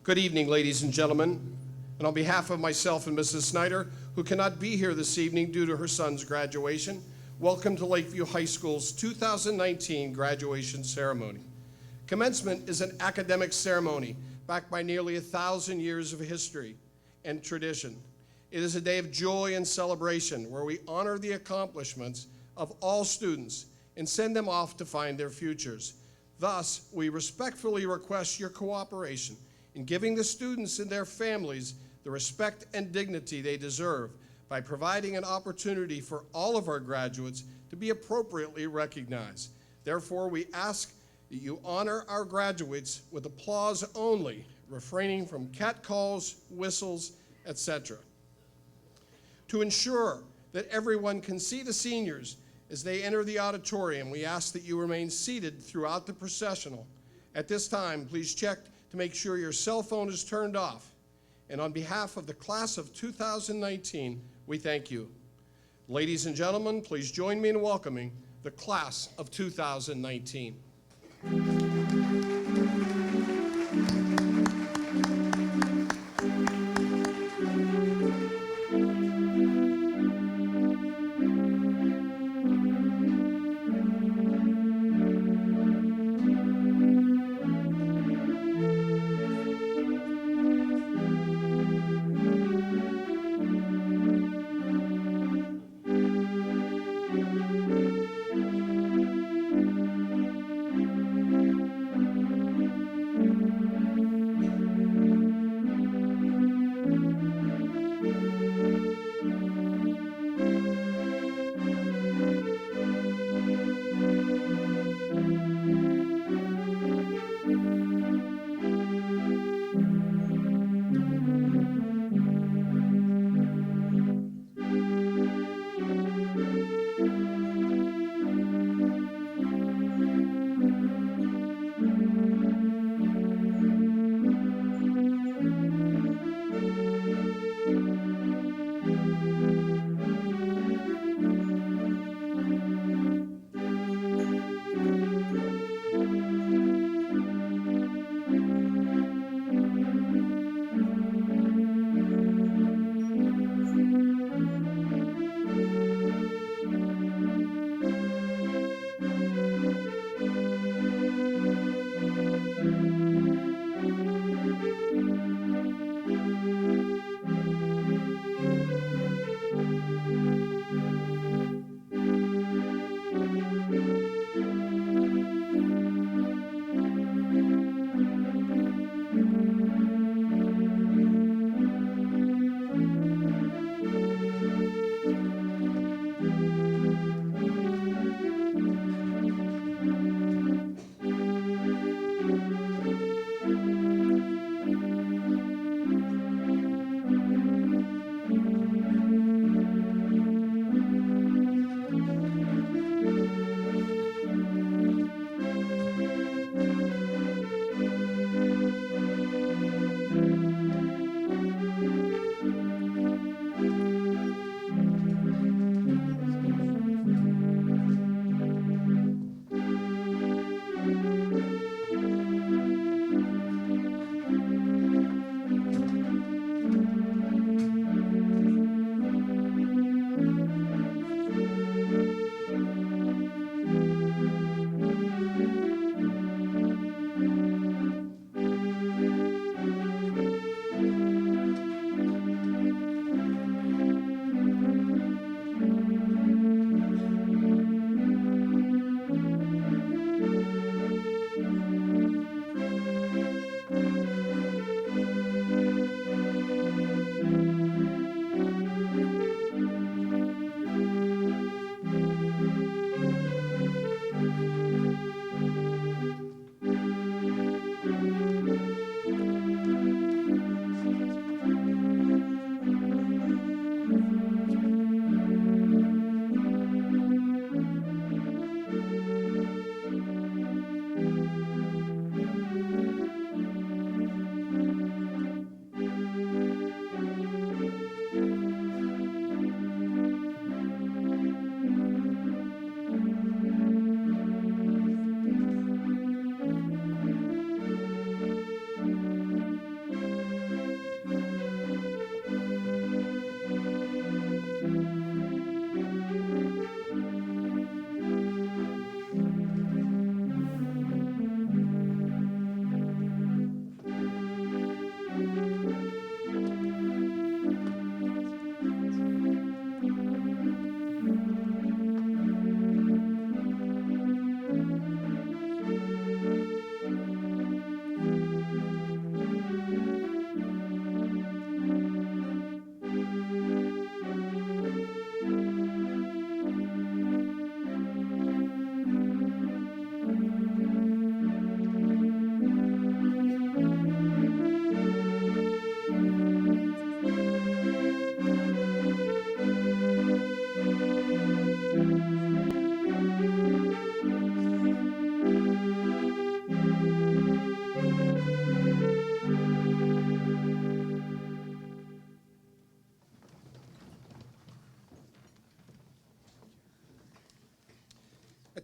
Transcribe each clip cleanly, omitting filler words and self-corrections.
Good evening, ladies and gentlemen. And on behalf of myself and Mrs. Snyder, who cannot be here this evening due to her son's graduation, welcome to Lakeview High School's 2019 graduation ceremony. Commencement is an academic ceremony backed by nearly 1,000 years of history and tradition. It is a day of joy and celebration where we honor the accomplishments of all students and send them off to find their futures. Thus, we respectfully request your cooperation in giving the students and their families the respect and dignity they deserve by providing an opportunity for all of our graduates to be appropriately recognized. Therefore, we ask that you honor our graduates with applause only, refraining from catcalls, whistles, etc. To ensure that everyone can see the seniors as they enter the auditorium, we ask that you remain seated throughout the processional. At this time, please check to make sure your cell phone is turned off. And on behalf of the class of 2019, we thank you. Ladies and gentlemen, please join me in welcoming the class of 2019.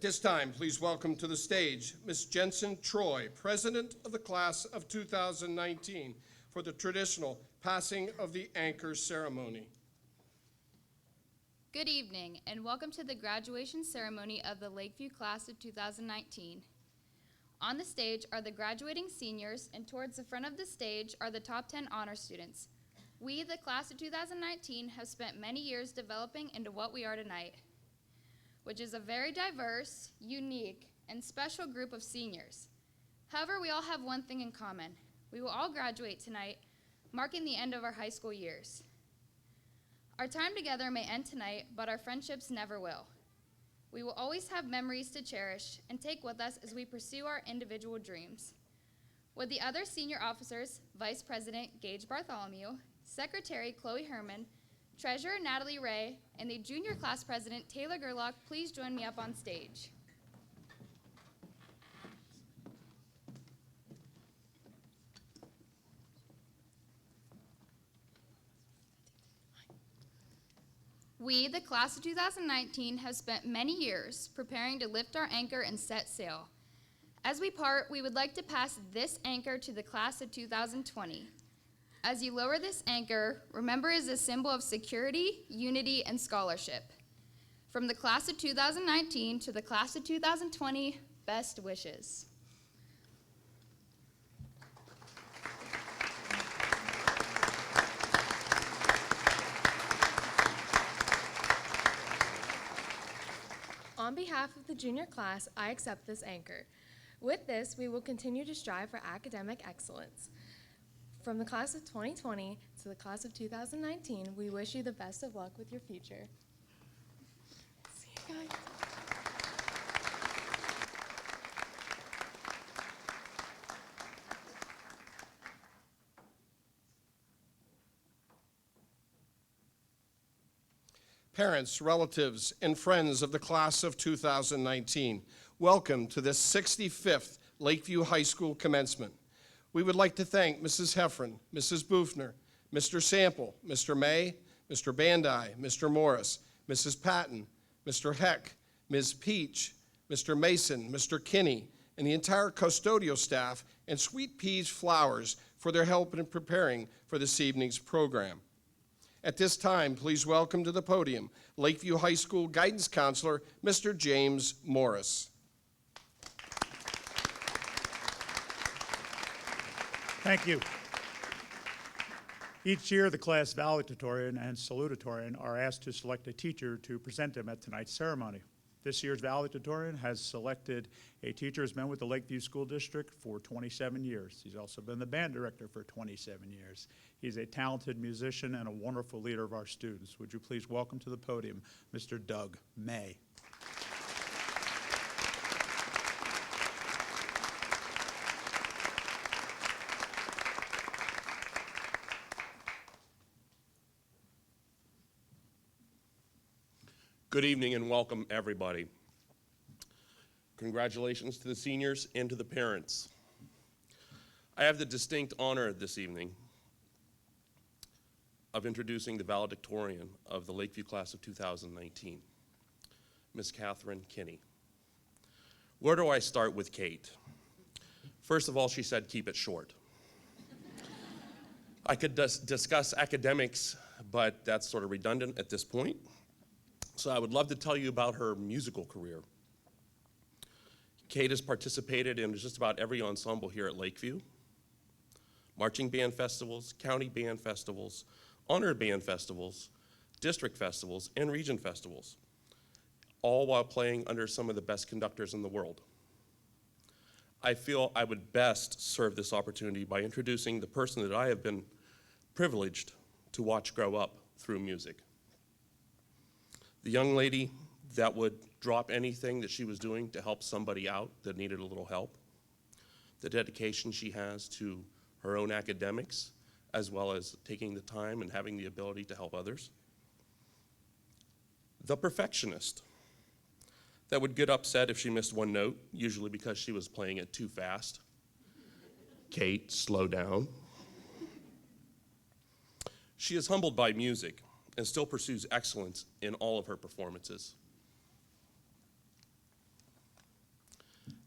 this time, please welcome to the stage Ms. Jensen Troy, President of the Class of 2019, for the traditional passing of the anchor ceremony. Good evening, and welcome to the graduation ceremony of the Lakeview Class of 2019. On the stage are the graduating seniors, and towards the front of the stage are the top 10 honor students. We, the Class of 2019, have spent many years developing into what we are tonight, which is a very diverse, unique, and special group of seniors. However, we all have one thing in common. We will all graduate tonight, marking the end of our high school years. Our time together may end tonight, but our friendships never will. We will always have memories to cherish and take with us as we pursue our individual dreams. With the other senior officers, Vice President Gage Bartholomew, Secretary Chloe Herman, Treasurer Natalie Ray, and the junior class president Taylor Gerlach, please join me up on stage. We, the Class of 2019, have spent many years preparing to lift our anchor and set sail. As we part, we would like to pass this anchor to the Class of 2020. As you lower this anchor, remember it is a symbol of security, unity, and scholarship. From the Class of 2019 to the Class of 2020, best wishes. On behalf of the junior class, I accept this anchor. With this, we will continue to strive for academic excellence. From the class of 2020 to the class of 2019, we wish you the best of luck with your future. See you guys. Parents, relatives, and friends of the Class of 2019, welcome to this 65th Lakeview High School commencement. We would like to thank Mrs. Heffron, Mrs. Bufner, Mr. Sample, Mr. May, Mr. Bandai, Mr. Morris, Mrs. Patton, Mr. Heck, Ms. Peach, Mr. Mason, Mr. Kinney, and the entire custodial staff and Sweet Peas Flowers for their help in preparing for this evening's program. At this time, please welcome to the podium Lakeview High School Guidance Counselor, Mr. James Morris. Thank you. Each year, the class valedictorian and salutatorian are asked to select a teacher to present them at tonight's ceremony. This year's valedictorian has selected a teacher who's been with the Lakeview School District for 27 years. He's also been the band director for 27 years. He's a talented musician and a wonderful leader of our students. Would you please welcome to the podium Mr. Doug May. Good evening and welcome, everybody. Congratulations to the seniors and to the parents. I have the distinct honor this evening of introducing the valedictorian of the Lakeview Class of 2019, Miss Catherine Kinney. Where do I start with Kate? First of all, she said keep it short. I could discuss academics, but that's sort of redundant at this point. So I would love to tell you about her musical career. Kate has participated in just about every ensemble here at Lakeview, marching band festivals, county band festivals, honored band festivals, district festivals, and region festivals, all while playing under some of the best conductors in the world. I feel I would best serve this opportunity by introducing the person that I have been privileged to watch grow up through music. The young lady that would drop anything that she was doing to help somebody out that needed a little help. The dedication she has to her own academics, as well as taking the time and having the ability to help others. The perfectionist that would get upset if she missed one note, usually because she was playing it too fast. Kate, slow down. She is humbled by music and still pursues excellence in all of her performances.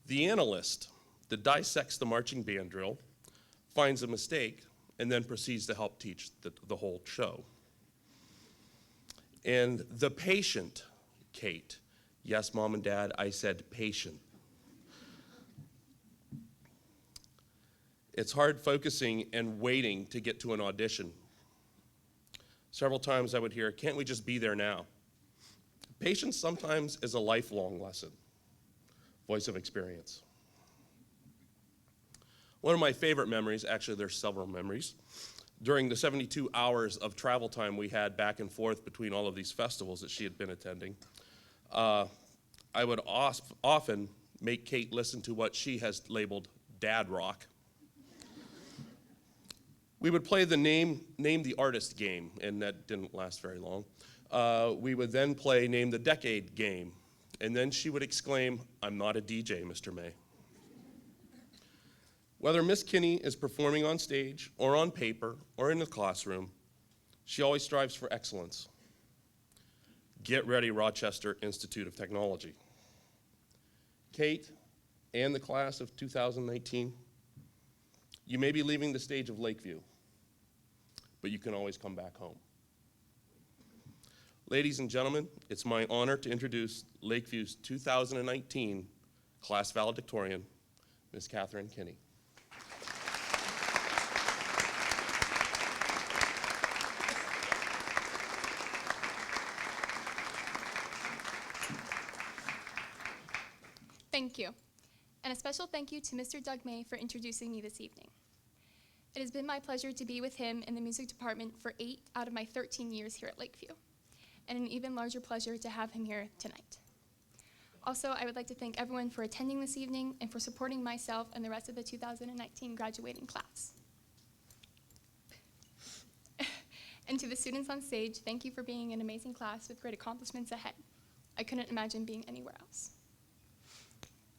The analyst that dissects the marching band drill, finds a mistake, and then proceeds to help teach the whole show. And the patient, Kate. Yes, Mom and Dad, I said patient. It's hard focusing and waiting to get to an audition. Several times I would hear, can't we just be there now? Patience sometimes is a lifelong lesson. Voice of experience. One of my favorite memories, actually there's several memories, during the 72 hours of travel time we had back and forth between all of these festivals that she had been attending, I would often make Kate listen to what she has labeled dad rock. We would play the name the artist game, and that didn't last very long. We would then play name the decade game, and then she would exclaim, "I'm not a DJ, Mr. May." Whether Miss Kinney is performing on stage or on paper or in the classroom, she always strives for excellence. Get ready, Rochester Institute of Technology. Kate and the class of 2019, you may be leaving the stage of Lakeview, but you can always come back home. Ladies and gentlemen, it's my honor to introduce Lakeview's 2019 class valedictorian, Ms. Catherine Kinney. Thank you. And a special thank you to Mr. Doug May for introducing me this evening. It has been my pleasure to be with him in the music department for 8 out of my 13 years here at Lakeview, and an even larger pleasure to have him here tonight. Also, I would like to thank everyone for attending this evening and for supporting myself and the rest of the 2019 graduating class. And to the students on stage, thank you for being an amazing class with great accomplishments ahead. I couldn't imagine being anywhere else.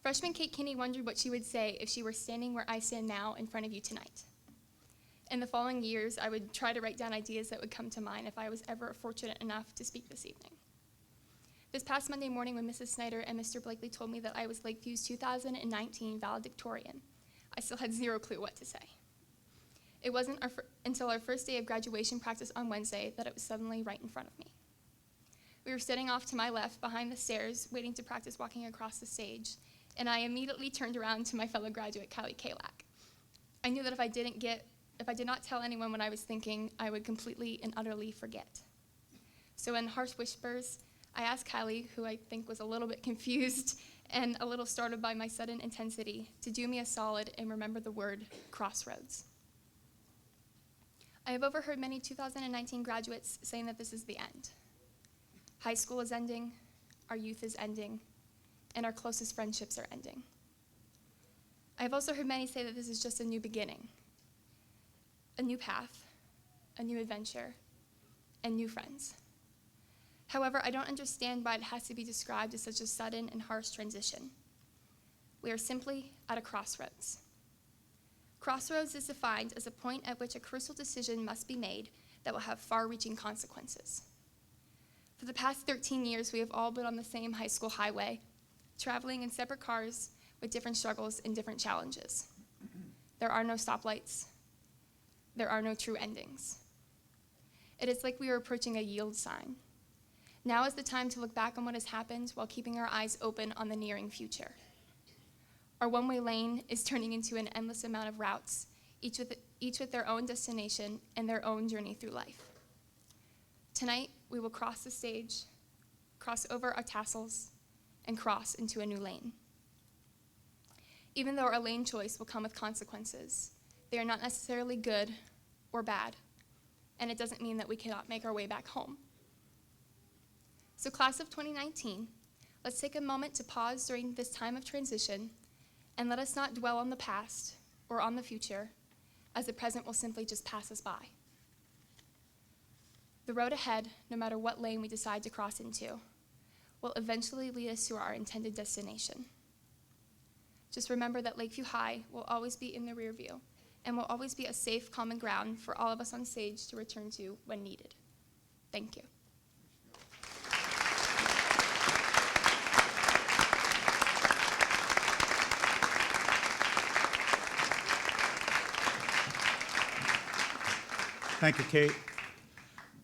Freshman Kate Kinney wondered what she would say if she were standing where I stand now in front of you tonight. In the following years, I would try to write down ideas that would come to mind if I was ever fortunate enough to speak this evening. This past Monday morning when Mrs. Snyder and Mr. Blakely told me that I was Lakeview's 2019 valedictorian, I still had zero clue what to say. It wasn't until our first day of graduation practice on Wednesday that it was suddenly right in front of me. We were sitting off to my left behind the stairs, waiting to practice walking across the stage, and I immediately turned around to my fellow graduate, Kylie Kalak. I knew that if I did not tell anyone what I was thinking, I would completely and utterly forget. So in harsh whispers, I asked Kylie, who I think was a little bit confused and a little startled by my sudden intensity, to do me a solid and remember the word crossroads. I have overheard many 2019 graduates saying that this is the end. High school is ending, our youth is ending, and our closest friendships are ending. I have also heard many say that this is just a new beginning, a new path, a new adventure, and new friends. However, I don't understand why it has to be described as such a sudden and harsh transition. We are simply at a crossroads. Crossroads is defined as a point at which a crucial decision must be made that will have far-reaching consequences. For the past 13 years, we have all been on the same high school highway, traveling in separate cars with different struggles and different challenges. There are no stoplights. There are no true endings. It is like we are approaching a yield sign. Now is the time to look back on what has happened while keeping our eyes open on the nearing future. Our one-way lane is turning into an endless amount of routes, each with their own destination and their own journey through life. Tonight, we will cross the stage, cross over our tassels, and cross into a new lane. Even though our lane choice will come with consequences, they are not necessarily good or bad, and it doesn't mean that we cannot make our way back home. So class of 2019, let's take a moment to pause during this time of transition, and let us not dwell on the past or on the future, as the present will simply just pass us by. The road ahead, no matter what lane we decide to cross into, will eventually lead us to our intended destination. Just remember that Lakeview High will always be in the rear view and will always be a safe common ground for all of us on stage to return to when needed. Thank you. Thank you, Kate.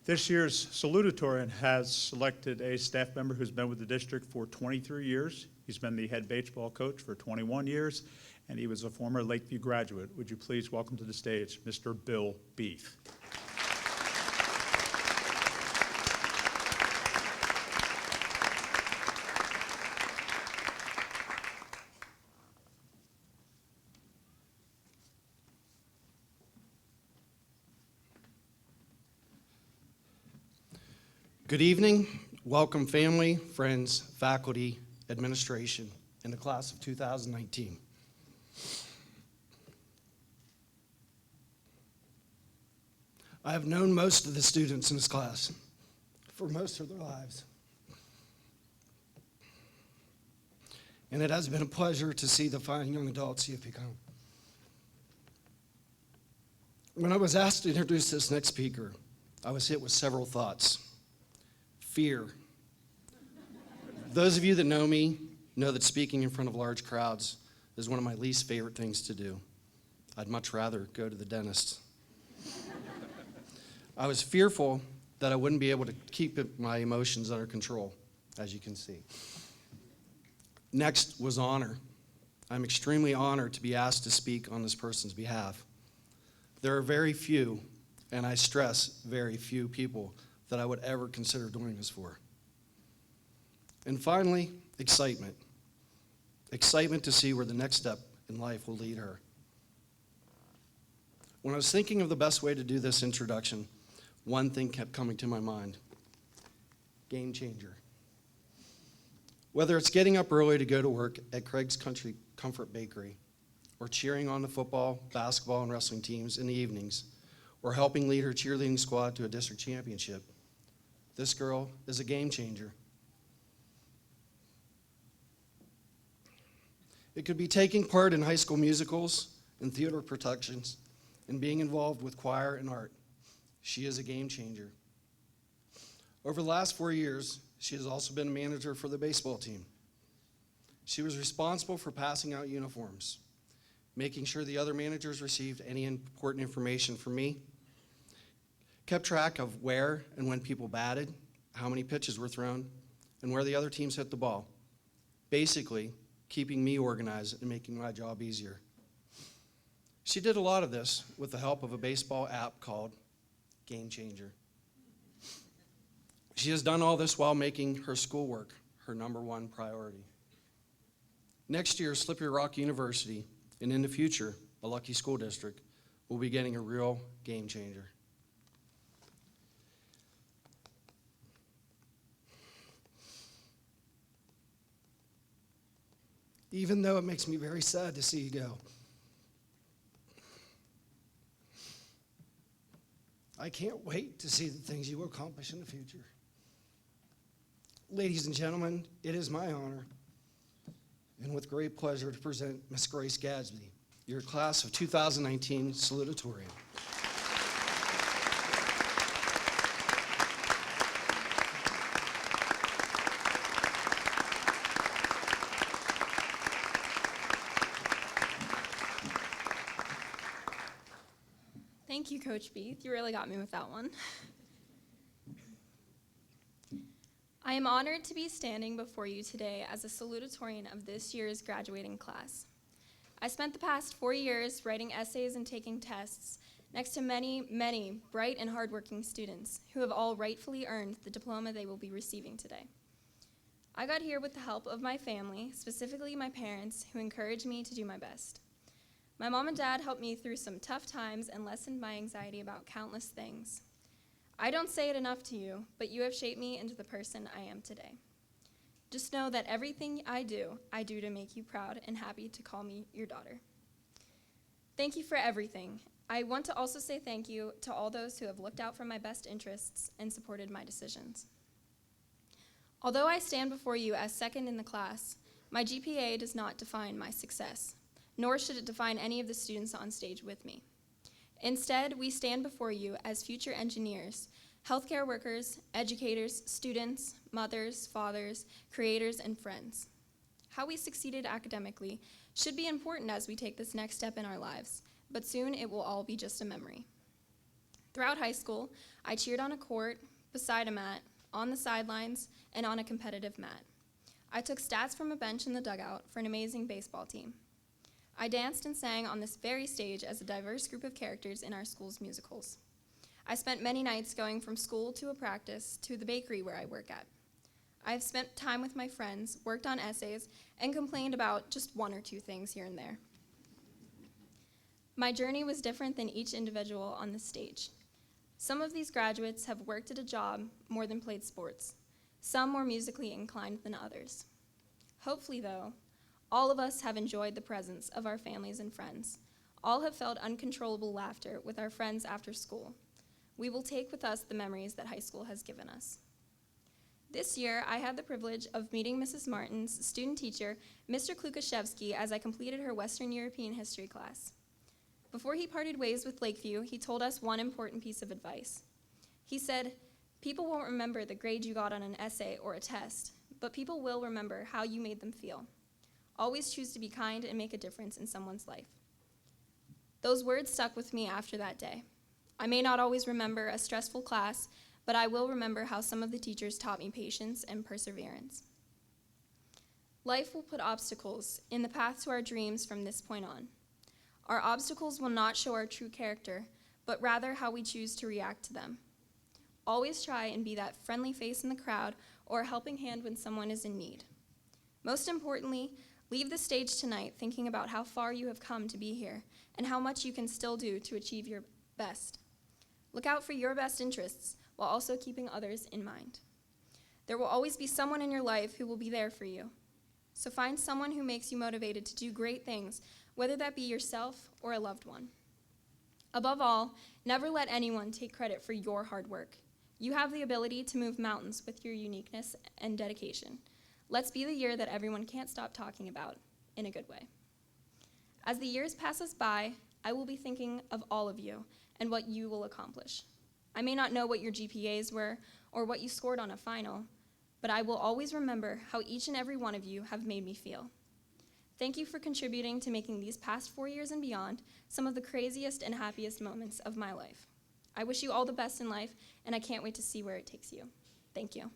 This year's salutatorian has selected a staff member who's been with the district for 23 years. He's been the head baseball coach for 21 years, and he was a former Lakeview graduate. Would you please welcome to the stage Mr. Bill Beef. Good evening. Welcome family, friends, faculty, administration, and the class of 2019. I have known most of the students in this class for most of their lives. And it has been a pleasure to see the fine young adults you have become. When I was asked to introduce this next speaker, I was hit with several thoughts. Fear. Those of you that know me know that speaking in front of large crowds is one of my least favorite things to do. I'd much rather go to the dentist. I was fearful that I wouldn't be able to keep my emotions under control, as you can see. Next was honor. I'm extremely honored to be asked to speak on this person's behalf. There are very few, and I stress very few people, that I would ever consider doing this for. And finally, excitement. Excitement to see where the next step in life will lead her. When I was thinking of the best way to do this introduction, one thing kept coming to my mind. Game changer. Whether it's getting up early to go to work at Craig's Country Comfort Bakery, or cheering on the football, basketball, and wrestling teams in the evenings, or helping lead her cheerleading squad to a district championship, this girl is a game changer. It could be taking part in high school musicals and theater productions and being involved with choir and art. She is a game changer. Over the last 4 years, she has also been a manager for the baseball team. She was responsible for passing out uniforms, making sure the other managers received any important information from me, kept track of where and when people batted, how many pitches were thrown, and where the other teams hit the ball. Basically, keeping me organized and making my job easier. She did a lot of this with the help of a baseball app called Game Changer. She has done all this while making her schoolwork her #1 priority. Next year, Slippery Rock University, and in the future, a Lucky School District, will be getting a real game changer. Even though it makes me very sad to see you go, I can't wait to see the things you will accomplish in the future. Ladies and gentlemen, it is my honor and with great pleasure to present Miss Grace Gadsby, your class of 2019 salutatorian. Thank you, Coach Beath. You really got me with that one. I am honored to be standing before you today as a salutatorian of this year's graduating class. I spent the past 4 years writing essays and taking tests next to many, many bright and hardworking students who have all rightfully earned the diploma they will be receiving today. I got here with the help of my family, specifically my parents, who encouraged me to do my best. My mom and dad helped me through some tough times and lessened my anxiety about countless things. I don't say it enough to you, but you have shaped me into the person I am today. Just know that everything I do to make you proud and happy to call me your daughter. Thank you for everything. I want to also say thank you to all those who have looked out for my best interests and supported my decisions. Although I stand before you as second in the class, my GPA does not define my success, nor should it define any of the students on stage with me. Instead, we stand before you as future engineers, healthcare workers, educators, students, mothers, fathers, creators, and friends. How we succeeded academically should be important as we take this next step in our lives, but soon it will all be just a memory. Throughout high school, I cheered on a court, beside a mat, on the sidelines, and on a competitive mat. I took stats from a bench in the dugout for an amazing baseball team. I danced and sang on this very stage as a diverse group of characters in our school's musicals. I spent many nights going from school to a practice to the bakery where I work at. I have spent time with my friends, worked on essays, and complained about just one or two things here and there. My journey was different than each individual on the stage. Some of these graduates have worked at a job more than played sports, some more musically inclined than others. Hopefully, though, all of us have enjoyed the presence of our families and friends. All have felt uncontrollable laughter with our friends after school. We will take with us the memories that high school has given us. This year, I had the privilege of meeting Mrs. Martin's student teacher, Mr. Klukaszewski, as I completed her Western European history class. Before he parted ways with Lakeview, he told us one important piece of advice. He said, "People won't remember the grade you got on an essay or a test, but people will remember how you made them feel. Always choose to be kind and make a difference in someone's life." Those words stuck with me after that day. I may not always remember a stressful class, but I will remember how some of the teachers taught me patience and perseverance. Life will put obstacles in the path to our dreams from this point on. Our obstacles will not show our true character, but rather how we choose to react to them. Always try and be that friendly face in the crowd or a helping hand when someone is in need. Most importantly, leave the stage tonight thinking about how far you have come to be here and how much you can still do to achieve your best. Look out for your best interests while also keeping others in mind. There will always be someone in your life who will be there for you. So find someone who makes you motivated to do great things, whether that be yourself or a loved one. Above all, never let anyone take credit for your hard work. You have the ability to move mountains with your uniqueness and dedication. Let's be the year that everyone can't stop talking about, in a good way. As the years pass us by, I will be thinking of all of you and what you will accomplish. I may not know what your GPAs were or what you scored on a final, but I will always remember how each and every one of you have made me feel. Thank you for contributing to making these past 4 years and beyond some of the craziest and happiest moments of my life. I wish you all the best in life, and I can't wait to see where it takes you. Thank you.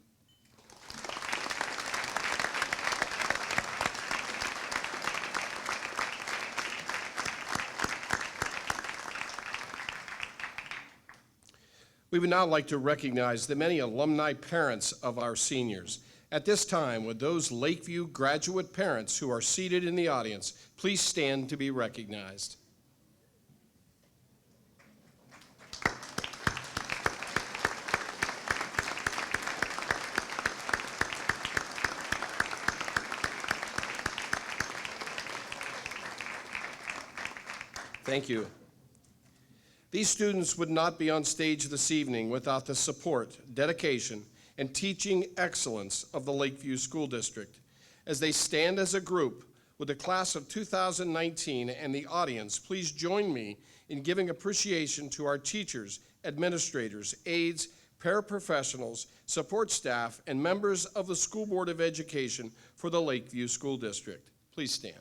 We would now like to recognize the many alumni parents of our seniors. At this time, would those Lakeview graduate parents who are seated in the audience please stand to be recognized? Thank you. These students would not be on stage this evening without the support, dedication, and teaching excellence of the Lakeview School District. As they stand as a group with the class of 2019 and the audience, please join me in giving appreciation to our teachers, administrators, aides, paraprofessionals, support staff, and members of the School Board of Education for the Lakeview School District. Please stand.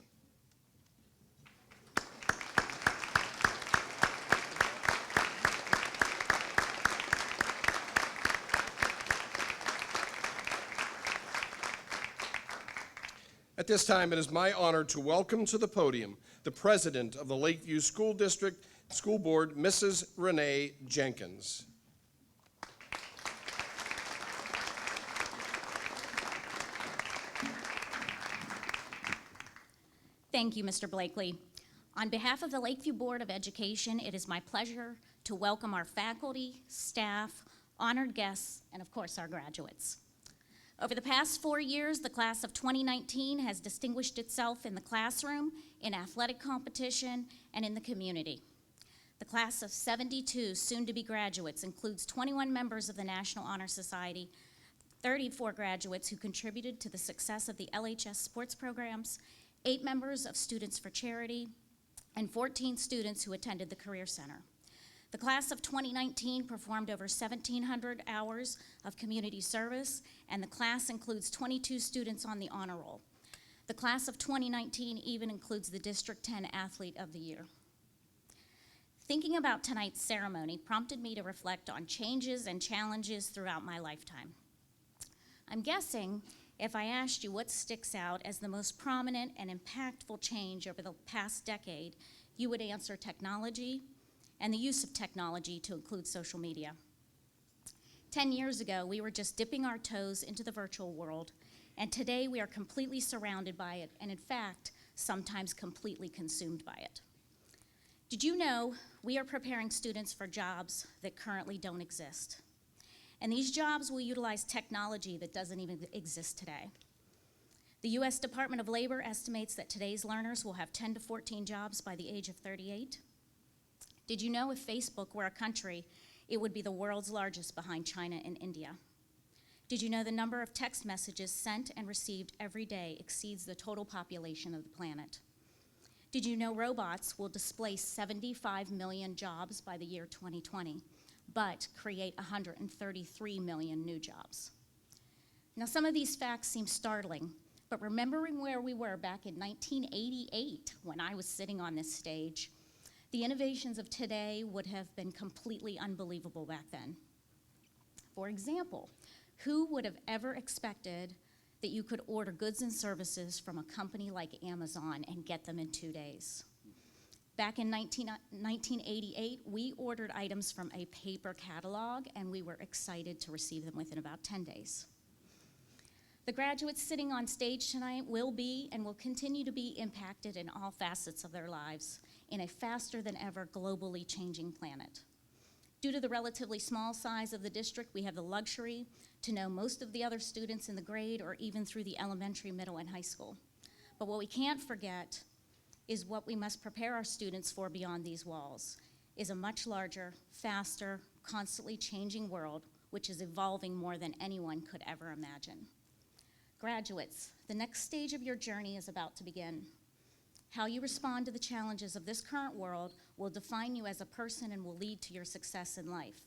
At this time, it is my honor to welcome to the podium the president of the Lakeview School District School Board, Mrs. Renee Jenkins. Thank you, Mr. Blakely. On behalf of the Lakeview Board of Education, it is my pleasure to welcome our faculty, staff, honored guests, and of course, our graduates. Over the past 4 years, the class of 2019 has distinguished itself in the classroom, in athletic competition, and in the community. The class of 72 soon-to-be graduates includes 21 members of the National Honor Society, 34 graduates who contributed to the success of the LHS sports programs, 8 members of Students for Charity, and 14 students who attended the Career Center. The class of 2019 performed over 1,700 hours of community service, and the class includes 22 students on the honor roll. The class of 2019 even includes the District 10 Athlete of the Year. Thinking about tonight's ceremony prompted me to reflect on changes and challenges throughout my lifetime. I'm guessing if I asked you what sticks out as the most prominent and impactful change over the past decade, you would answer technology and the use of technology to include social media. 10 years ago, we were just dipping our toes into the virtual world, and today we are completely surrounded by it, and in fact, sometimes completely consumed by it. Did you know we are preparing students for jobs that currently don't exist? And these jobs will utilize technology that doesn't even exist today. The U.S. Department of Labor estimates that today's learners will have 10 to 14 jobs by the age of 38. Did you know if Facebook were a country, it would be the world's largest behind China and India? Did you know the number of text messages sent and received every day exceeds the total population of the planet? Did you know robots will displace 75 million jobs by the year 2020, but create 133 million new jobs? Now, some of these facts seem startling, but remembering where we were back in 1988 when I was sitting on this stage, the innovations of today would have been completely unbelievable back then. For example, who would have ever expected that you could order goods and services from a company like Amazon and get them in 2 days? Back in 1988, we ordered items from a paper catalog, and we were excited to receive them within about 10 days. The graduates sitting on stage tonight will be and will continue to be impacted in all facets of their lives in a faster than ever globally changing planet. Due to the relatively small size of the district, we have the luxury to know most of the other students in the grade or even through the elementary, middle, and high school. But what we can't forget is what we must prepare our students for beyond these walls is a much larger, faster, constantly changing world which is evolving more than anyone could ever imagine. Graduates, the next stage of your journey is about to begin. How you respond to the challenges of this current world will define you as a person and will lead to your success in life.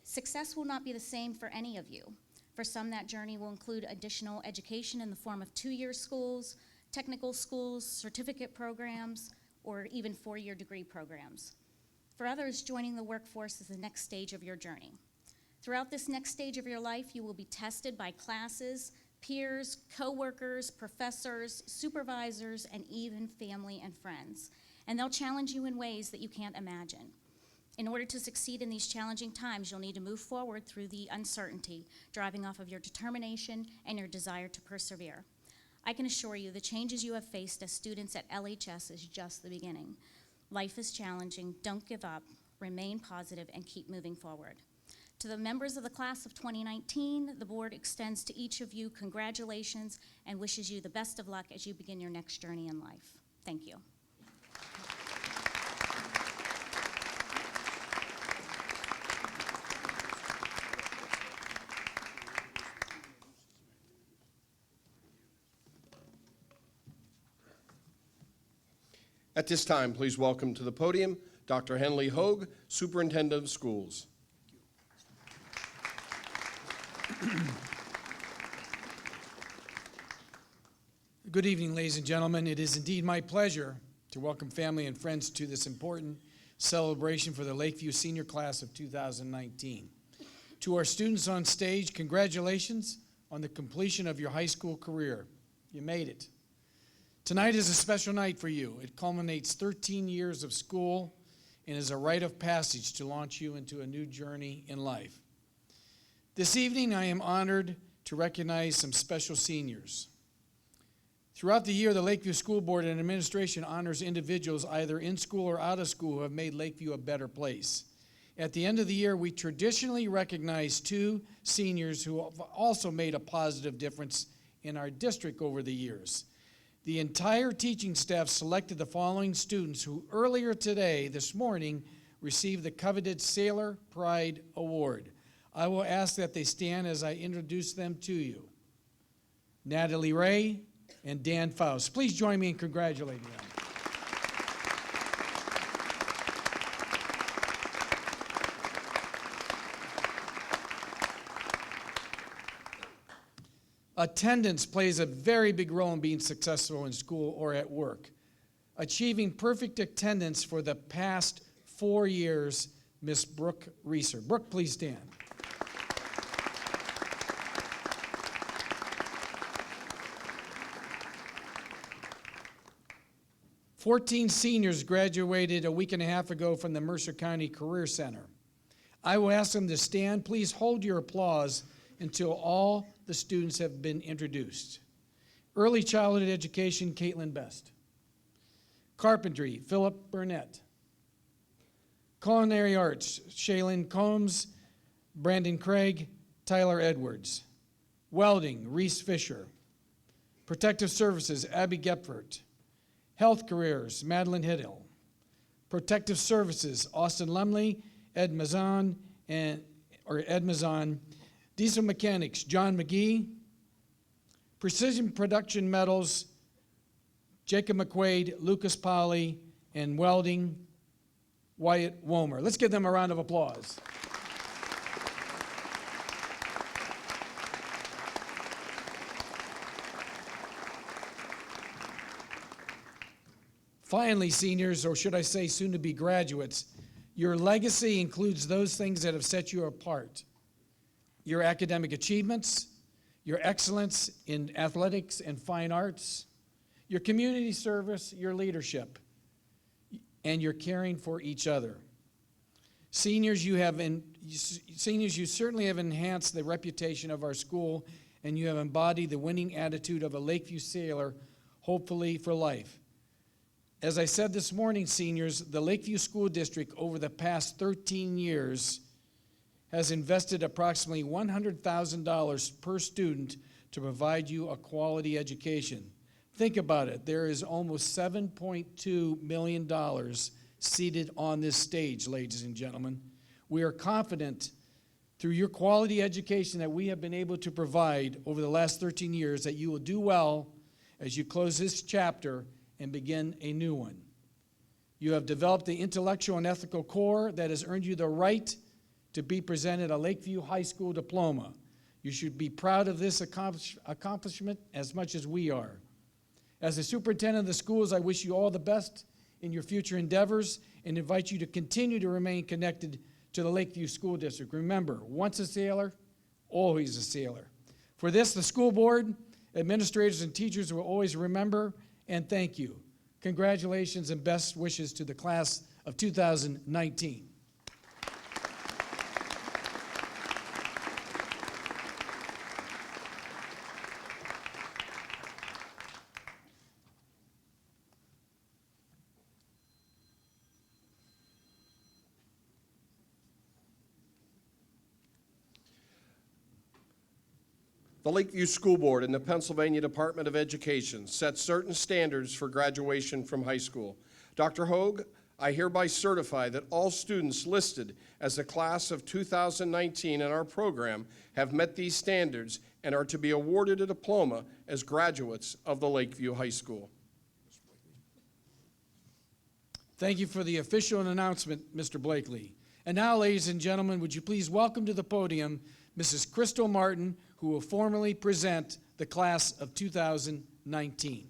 Success will not be the same for any of you. For some, that journey will include additional education in the form of 2-year schools, technical schools, certificate programs, or even 4-year degree programs. For others, joining the workforce is the next stage of your journey. Throughout this next stage of your life, you will be tested by classes, peers, coworkers, professors, supervisors, and even family and friends. And they'll challenge you in ways that you can't imagine. In order to succeed in these challenging times, you'll need to move forward through the uncertainty, driving off of your determination and your desire to persevere. I can assure you the changes you have faced as students at LHS is just the beginning. Life is challenging. Don't give up. Remain positive and keep moving forward. To the members of the class of 2019, the board extends to each of you congratulations and wishes you the best of luck as you begin your next journey in life. Thank you. At this time, please welcome to the podium Dr. Henley Hogue, Superintendent of Schools. Good evening, ladies and gentlemen. It is indeed my pleasure to welcome family and friends to this important celebration for the Lakeview Senior Class of 2019. To our students on stage, congratulations on the completion of your high school career. You made it. Tonight is a special night for you. It culminates 13 years of school and is a rite of passage to launch you into a new journey in life. This evening, I am honored to recognize some special seniors. Throughout the year, the Lakeview School Board and Administration honors individuals either in school or out of school who have made Lakeview a better place. At the end of the year, we traditionally recognize 2 seniors who have also made a positive difference in our district over the years. The entire teaching staff selected the following students who earlier today, this morning, received the coveted Sailor Pride Award. I will ask that they stand as I introduce them to you. Natalie Ray and Dan Faust. Please join me in congratulating them. Attendance plays a very big role in being successful in school or at work. Achieving perfect attendance for the past 4 years, Miss Brooke Reeser. Brooke, please stand. Fourteen seniors graduated a week and a half ago from the Mercer County Career Center. I will ask them to stand. Please hold your applause until all the students have been introduced. Early childhood education, Caitlin Best. Carpentry, Philip Burnett. Culinary arts, Shaylin Combs, Brandon Craig, Tyler Edwards. Welding, Reese Fisher. Protective services, Abby Gepfert. Health careers, Madeline Hiddle. Protective services, Austin Lumley, Ed Mazan. Diesel mechanics, John McGee. Precision production metals, Jacob McQuaid, Lucas Polly, and welding, Wyatt Womer. Let's give them a round of applause. Finally, seniors, or should I say soon-to-be graduates, your legacy includes those things that have set you apart. Your academic achievements, your excellence in athletics and fine arts, your community service, your leadership, and your caring for each other. Seniors, you certainly have enhanced the reputation of our school, and you have embodied the winning attitude of a Lakeview sailor, hopefully for life. As I said this morning, seniors, the Lakeview School District over the past 13 years has invested approximately $100,000 per student to provide you a quality education. Think about it. There is almost $7.2 million seated on this stage, ladies and gentlemen. We are confident through your quality education that we have been able to provide over the last 13 years that you will do well as you close this chapter and begin a new one. You have developed the intellectual and ethical core that has earned you the right to be presented a Lakeview High School diploma. You should be proud of this accomplishment as much as we are. As the superintendent of the schools, I wish you all the best in your future endeavors and invite you to continue to remain connected to the Lakeview School District. Remember, once a sailor, always a sailor. For this, the school board, administrators, and teachers will always remember and thank you. Congratulations and best wishes to the class of 2019. The Lakeview School Board and the Pennsylvania Department of Education set certain standards for graduation from high school. Dr. Hogue, I hereby certify that all students listed as the class of 2019 in our program have met these standards and are to be awarded a diploma as graduates of the Lakeview High School. Thank you for the official announcement, Mr. Blakely. And now, ladies and gentlemen, would you please welcome to the podium Mrs. Crystal Martin, who will formally present the class of 2019.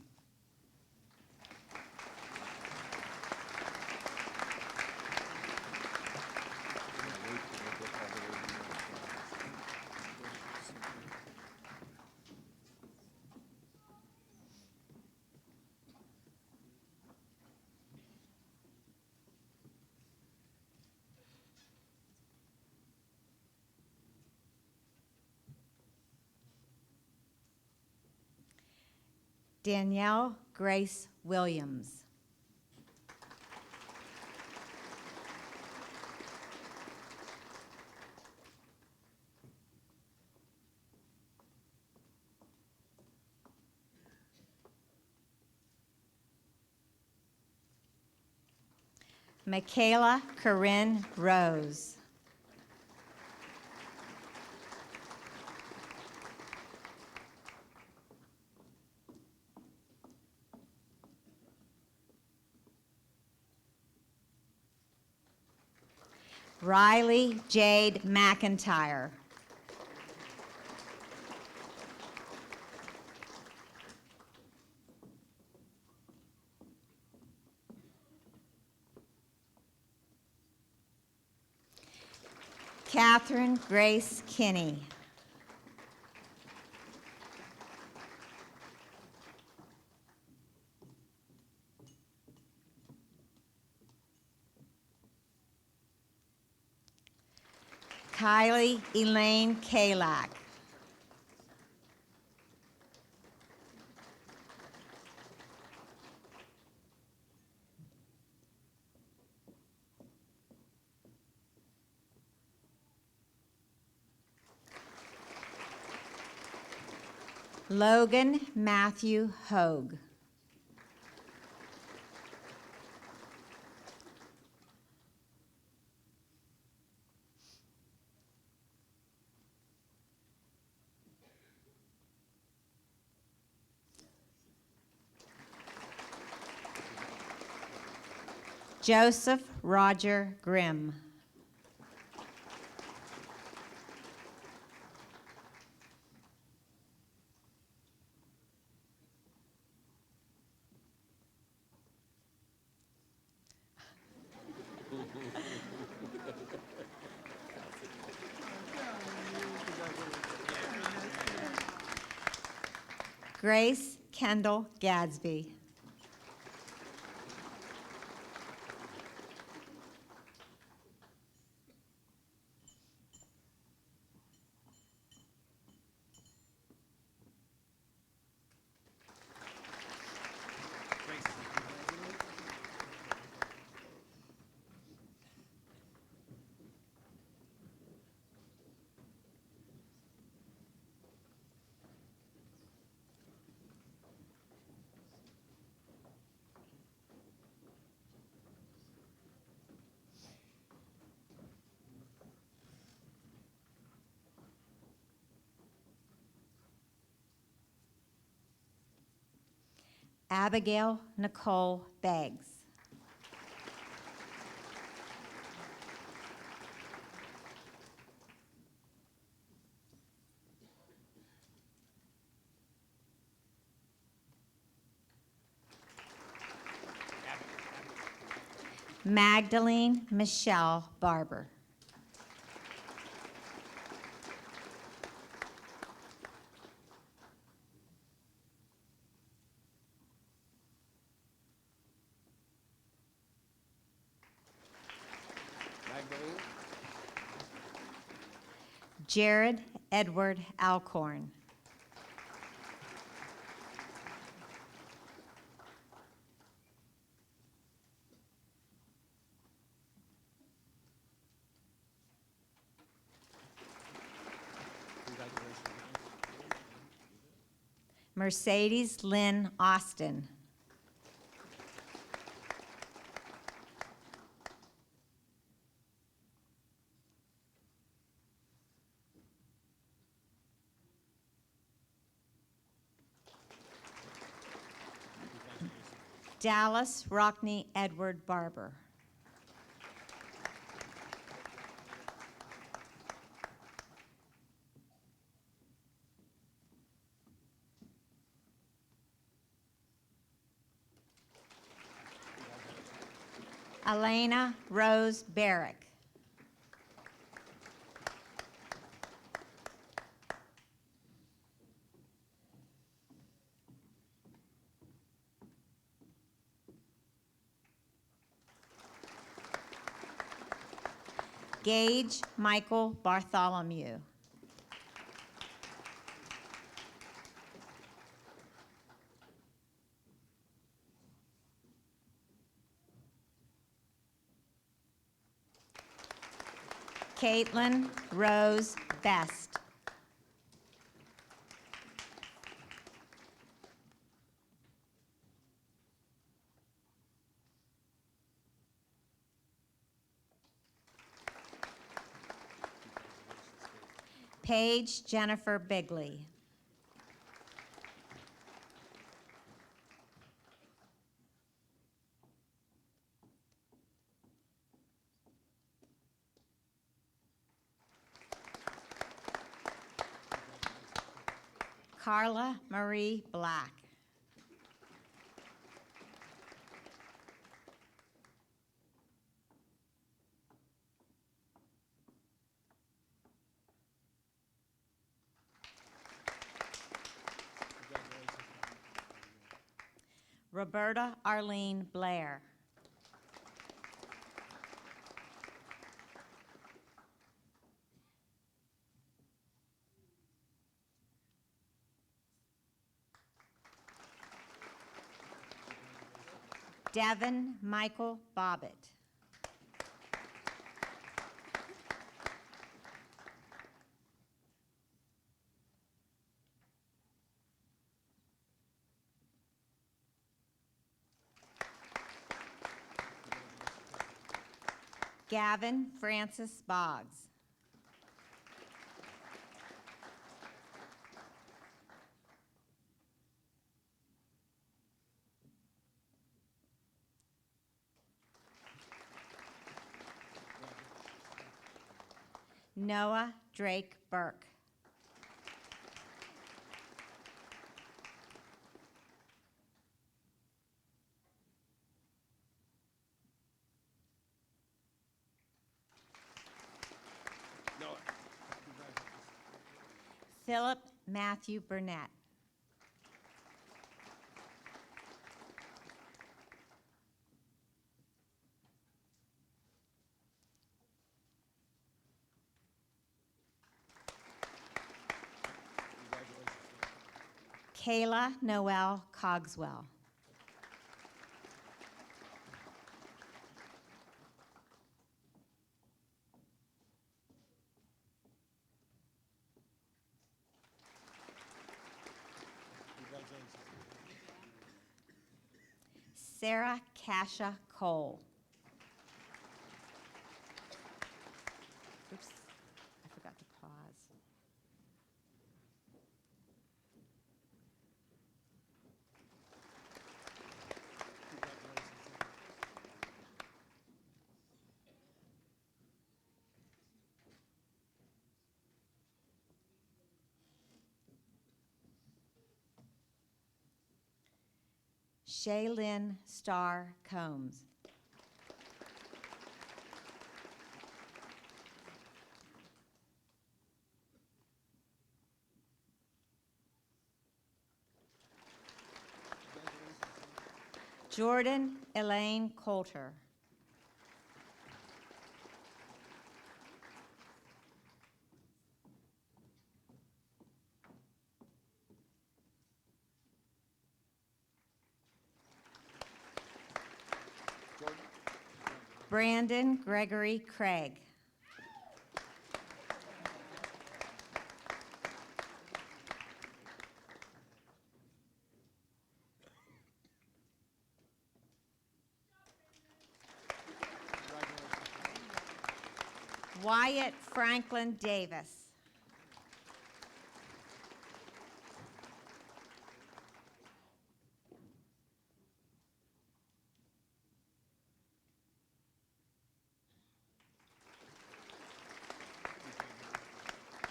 Danielle Grace Williams. Michaela Corinne Rose. Riley Jade McIntyre. Catherine Grace Kinney. Kylie Elaine Kalak. Logan Matthew Hogue. Joseph Roger Grimm. Grace Kendall Gadsby. Abigail Nicole Beggs. Magdalene Michelle Barber. Magdalene. Jared Edward Alcorn. Mercedes Lynn Austin. Dallas Rockney Edward Barber. Elena Rose Barrick. Gage Michael Bartholomew. Caitlin Rose Best. Paige Jennifer Bigley. Carla Marie Black. Roberta Arlene Blair. Devin Michael Bobbitt. Gavin Francis Boggs. Noah Drake Burke. Noah. Philip Matthew Burnett. Kayla Noel Cogswell. Sarah Kasha Cole. Oops, I forgot to pause. Shaylin Starr Combs. Jordan Elaine Coulter. Brandon Gregory Craig. Wyatt Franklin Davis.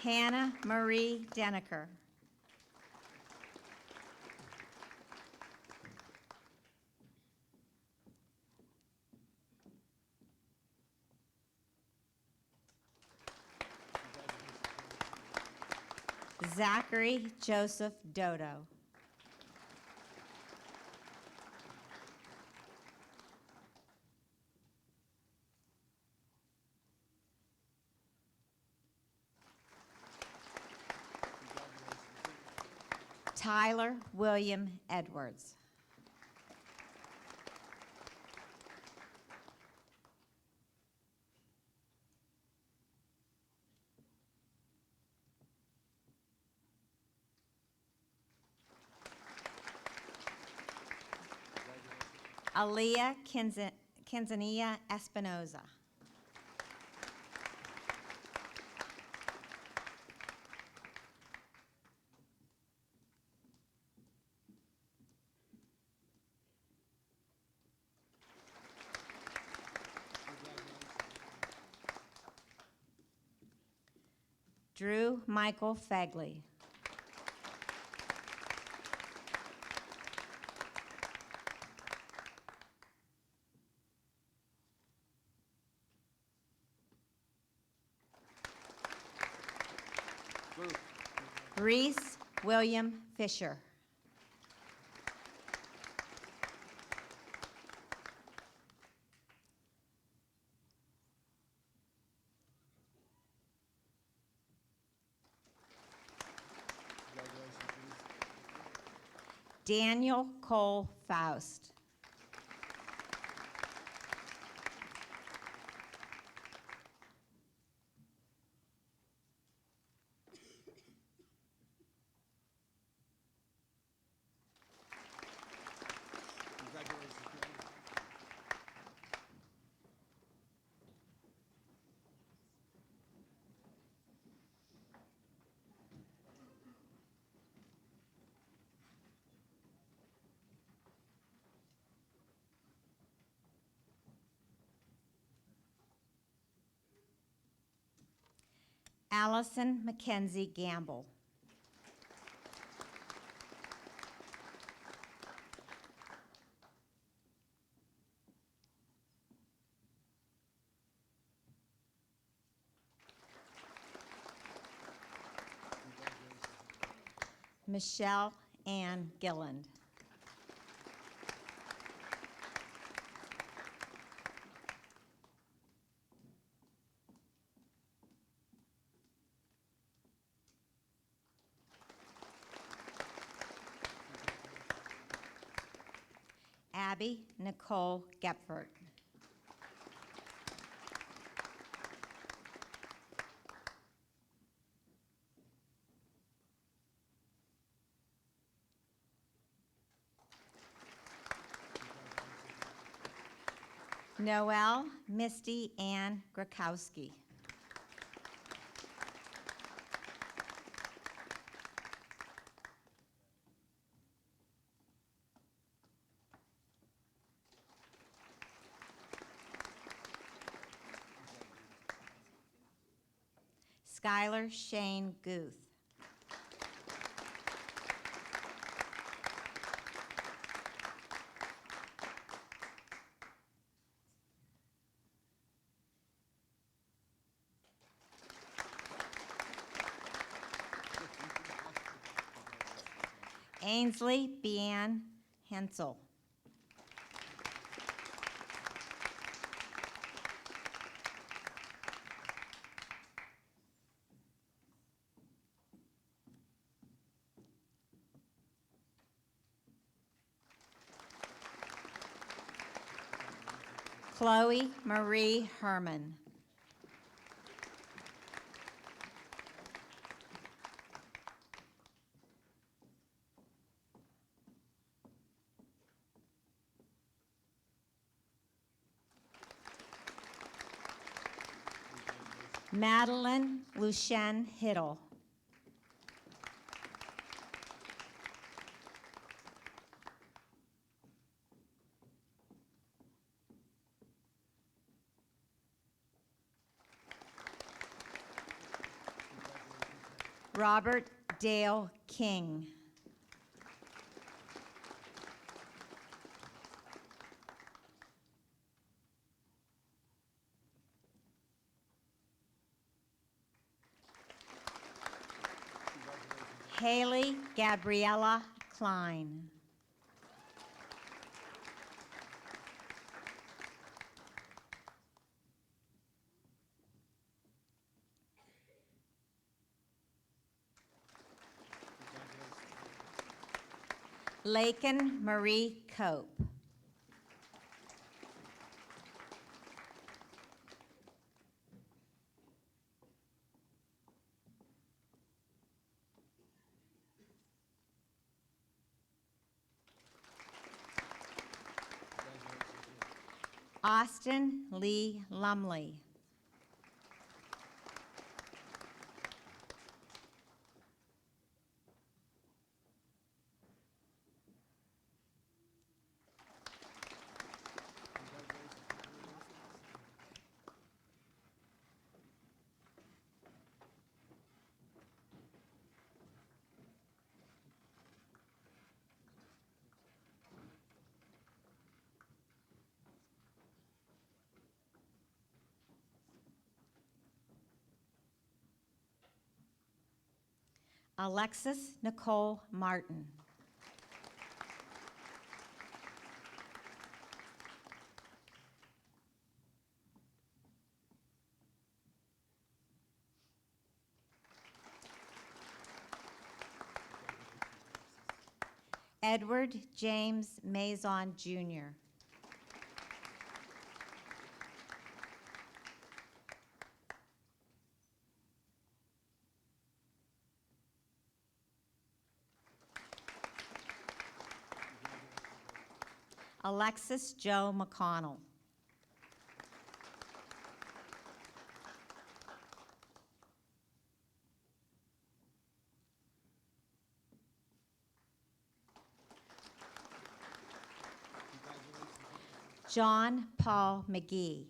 Hannah Marie Deniker. Zachary Joseph Dodo. Tyler William Edwards. Aaliyah Quintanilla Espinoza. Drew Michael Fegley. Reese William Fisher. Daniel Cole Faust. Allison Mackenzie Gamble. Michelle Ann Gilland. Abby Nicole Gepfert. Noelle Misty Ann Grakowski. Skylar Shane Guth. Ainsley Bian Hensel. Chloe Marie Herman. Madeline Lucien Hiddle. Robert Dale King. Haley Gabriella Klein. Laken Marie Cope. Austin Lee Lumley. Alexis Nicole Martin. Edward James Maison, Jr. Alexis Joe McConnell. John Paul McGee.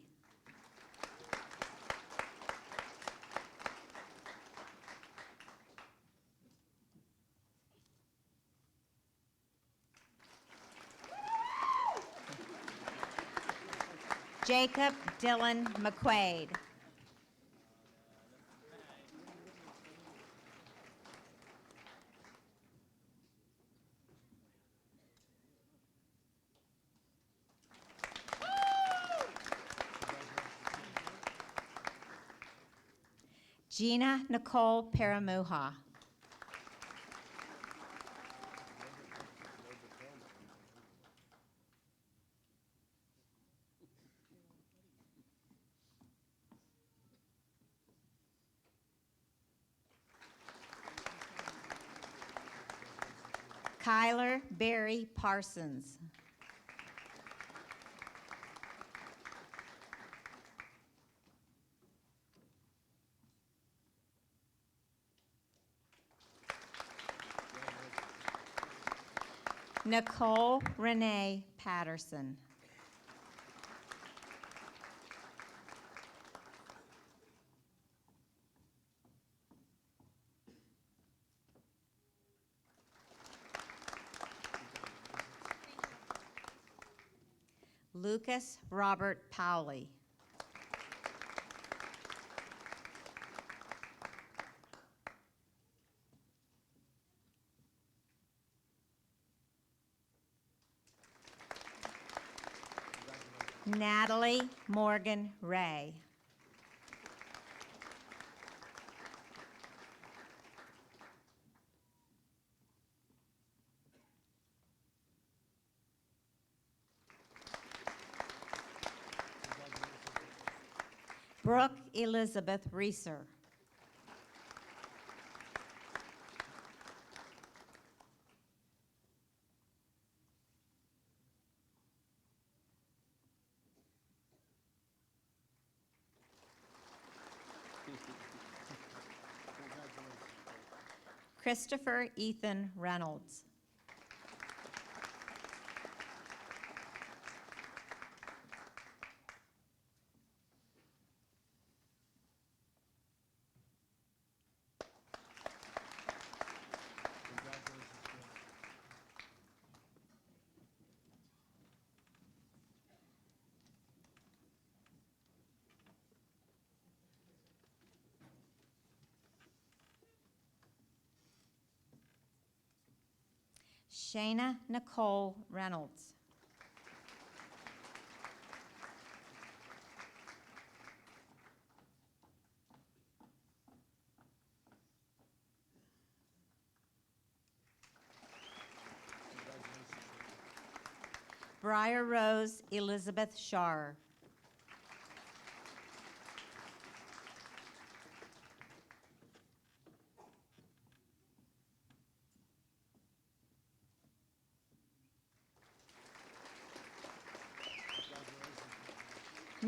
Jacob Dylan McQuaid. Gina Nicole Paramuha. Kyler Barry Parsons. Nicole Renee Patterson. Lucas Robert Powley. Natalie Morgan Ray. Brooke Elizabeth Reeser. Christopher Ethan Reynolds. Shayna Nicole Reynolds. Briar Rose Elizabeth Shar.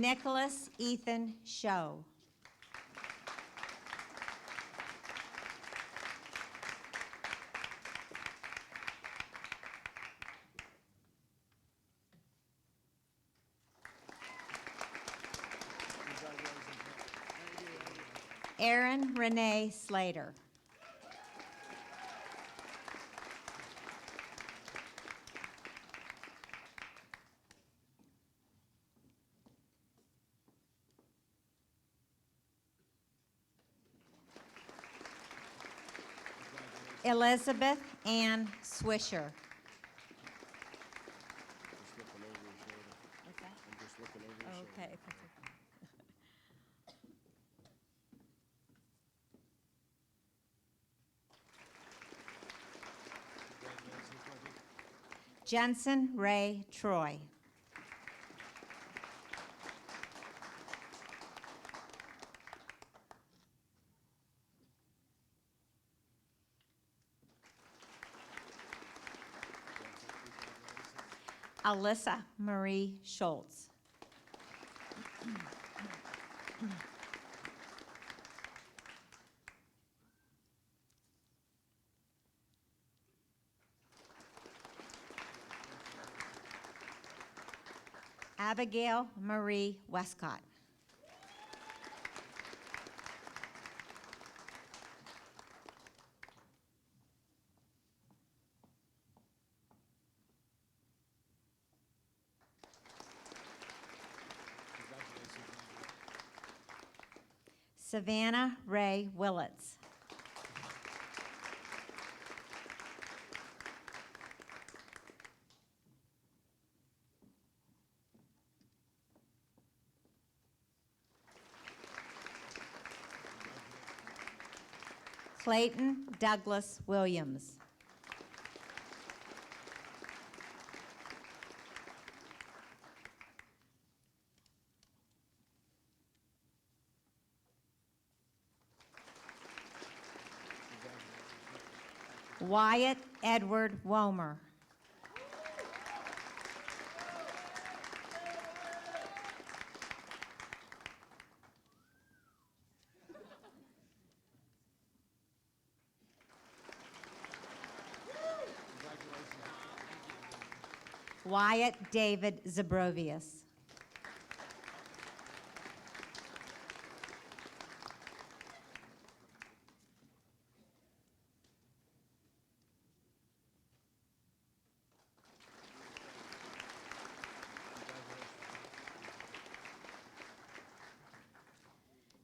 Nicholas Ethan Show. Erin Renee Slater. Elizabeth Ann Swisher. What's that? Okay. Jensen Ray Troy. Alyssa Marie Schultz. Abigail Marie Westcott. Savannah Ray Willits. Clayton Douglas Williams. Wyatt Edward Womer. Wyatt David Zabrovius.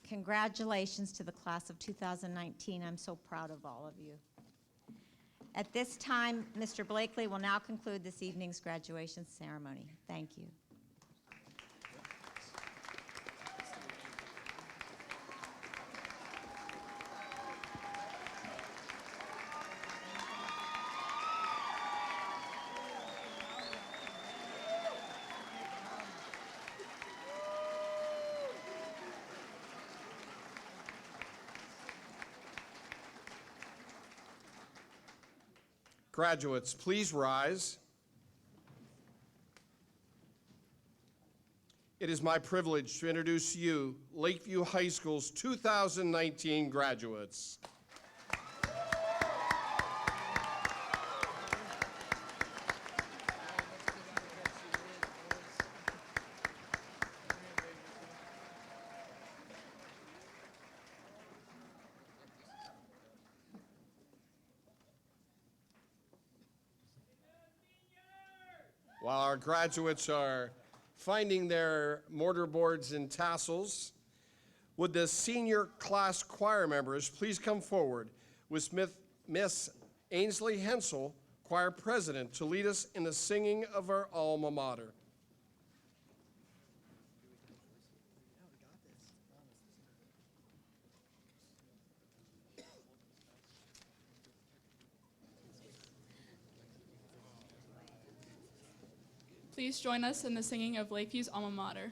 Congratulations to the class of 2019. I'm so proud of all of you. At this time, Mr. Blakely will now conclude this evening's graduation ceremony. Thank you. Graduates, please rise. It is my privilege to introduce you, Lakeview High School's 2019 graduates. While our graduates are finding their mortar boards and tassels, would the senior class choir members please come forward with Miss Ainsley Hensel, choir president, to lead us in the singing of our alma mater. Please join us in the singing of Lakeview's alma mater.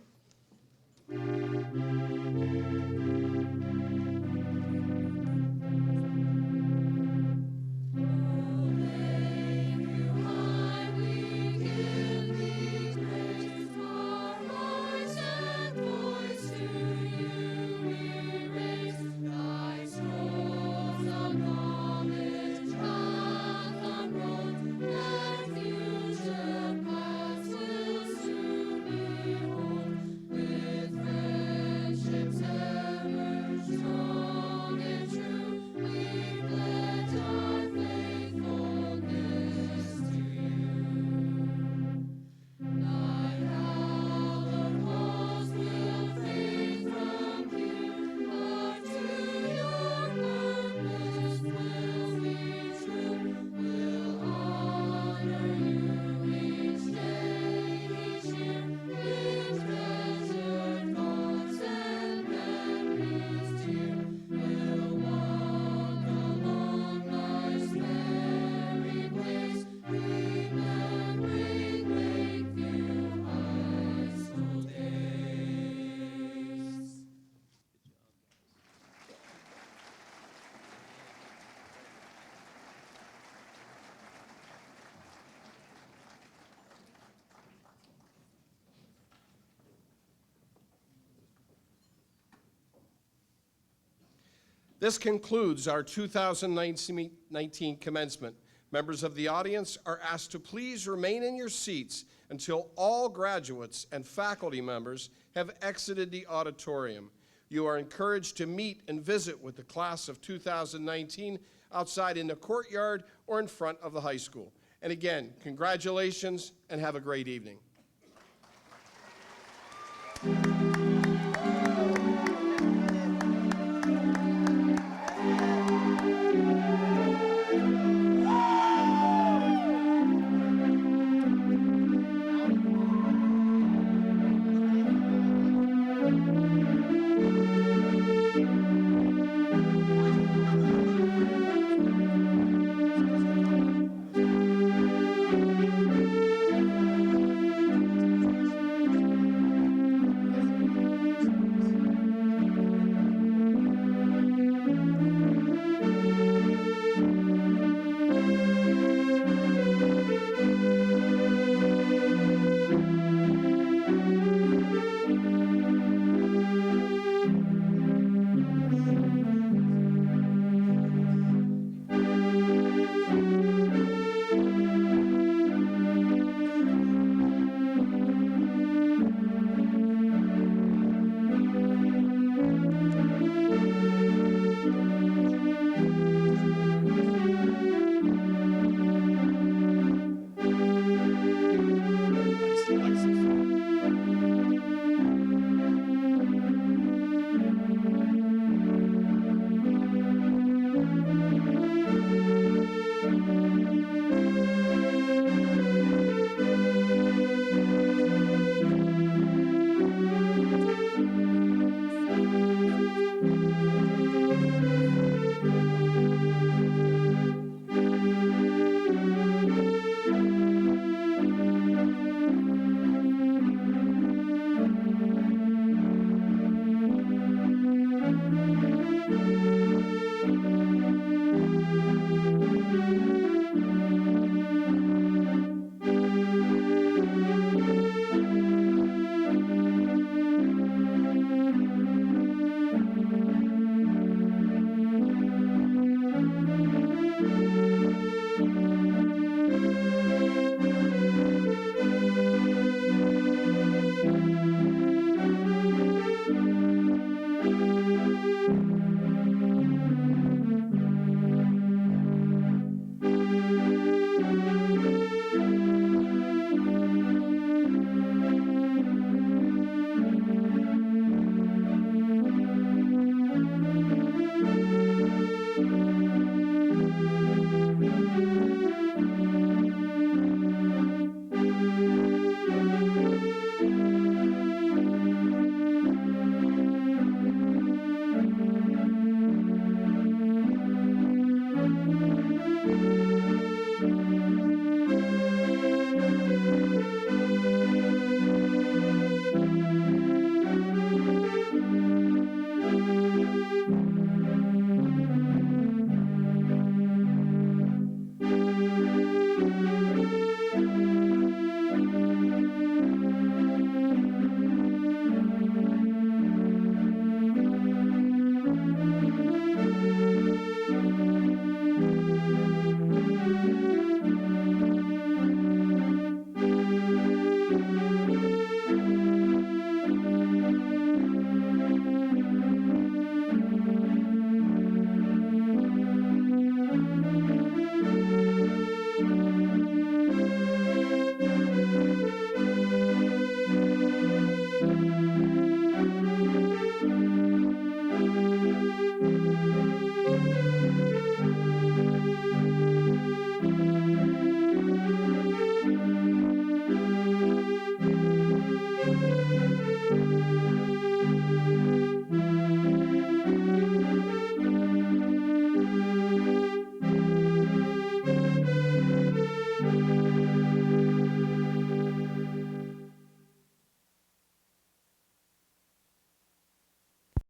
This concludes our 2019 commencement. Members of the audience are asked to please remain in your seats until all graduates and faculty members have exited the auditorium. You are encouraged to meet and visit with the class of 2019 outside in the courtyard or in front of the high school. And again, congratulations and have a great evening.